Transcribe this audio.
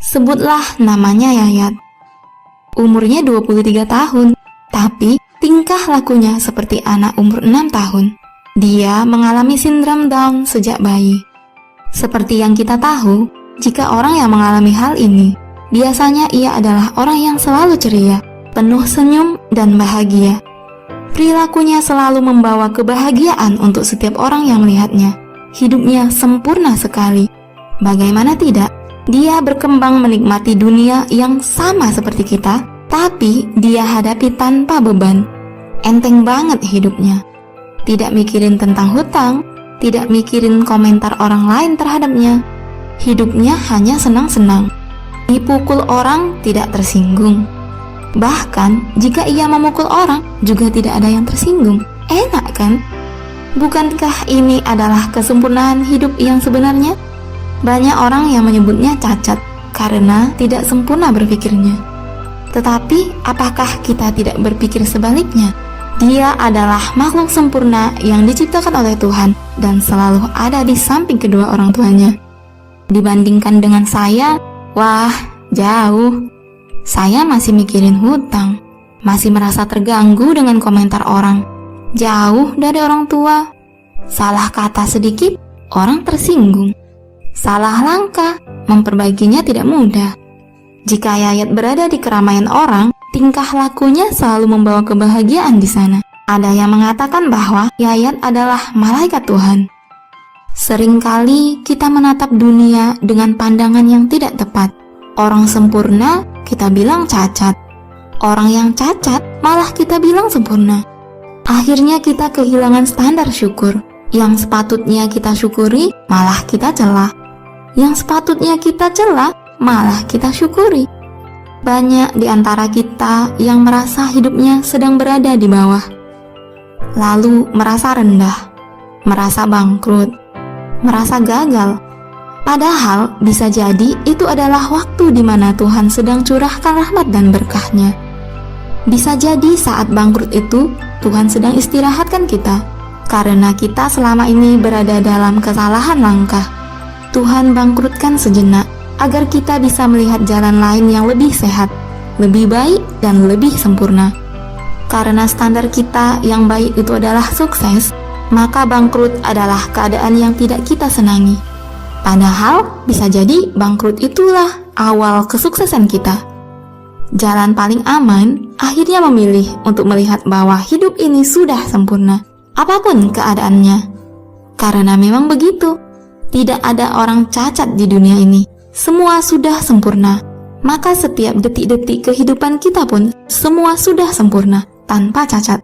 Sebutlah namanya Yayat. Umurnya 23 tahun, tapi tingkah lakunya seperti anak umur 6 tahun. Dia mengalami sindrom Down sejak bayi. Seperti yang kita tahu, jika orang yang mengalami hal ini, biasanya ia adalah orang yang selalu ceria, penuh senyum dan bahagia. Perilakunya selalu membawa kebahagiaan untuk setiap orang yang melihatnya. Hidupnya sempurna sekali. Bagaimana tidak, dia berkembang menikmati dunia yang sama seperti kita, tapi dia hadapi tanpa beban. Enteng banget hidupnya. Tidak mikirin tentang hutang, tidak mikirin komentar orang lain terhadapnya. Hidupnya hanya senang-senang. Dipukul orang tidak tersinggung. Bahkan jika ia memukul orang juga tidak ada yang tersinggung. Enak kan? Bukankah ini adalah kesempurnaan hidup yang sebenarnya? Banyak orang yang menyebutnya cacat karena tidak sempurna berpikirnya. Tetapi apakah kita tidak berpikir sebaliknya? Dia adalah makhluk sempurna yang diciptakan oleh Tuhan dan selalu ada di samping kedua orang tuanya. Dibandingkan dengan saya, wah, jauh. Saya masih mikirin hutang, masih merasa terganggu dengan komentar orang. Jauh dari orang tua. Salah kata sedikit, orang tersinggung. Salah langkah, memperbaikinya tidak mudah. Jika Yayat berada di keramaian orang, tingkah lakunya selalu membawa kebahagiaan di sana. Ada yang mengatakan bahwa Yayat adalah malaikat Tuhan. Seringkali kita menatap dunia dengan pandangan yang tidak tepat. Orang sempurna kita bilang cacat. Orang yang cacat malah kita bilang sempurna. Akhirnya kita kehilangan standar syukur. Yang sepatutnya kita syukuri malah kita cela. Yang sepatutnya kita cela malah kita syukuri. Banyak di antara kita yang merasa hidupnya sedang berada di bawah, lalu merasa rendah, merasa bangkrut, merasa gagal. Padahal bisa jadi itu adalah waktu di mana Tuhan sedang curahkan rahmat dan berkah-Nya. Bisa jadi saat bangkrut itu Tuhan sedang istirahatkan kita, karena kita selama ini berada dalam kesalahan langkah. Tuhan bangkrutkan sejenak agar kita bisa melihat jalan lain yang lebih sehat, lebih baik dan lebih sempurna. Karena standar kita yang baik itu adalah sukses, maka bangkrut adalah keadaan yang tidak kita senangi. Padahal bisa jadi bangkrut itulah awal kesuksesan kita. Jalan paling aman akhirnya memilih untuk melihat bahwa hidup ini sudah sempurna, apapun keadaannya. Karena memang begitu, tidak ada orang cacat di dunia ini. Semua sudah sempurna. Maka setiap detik-detik kehidupan kita pun semua sudah sempurna, tanpa cacat.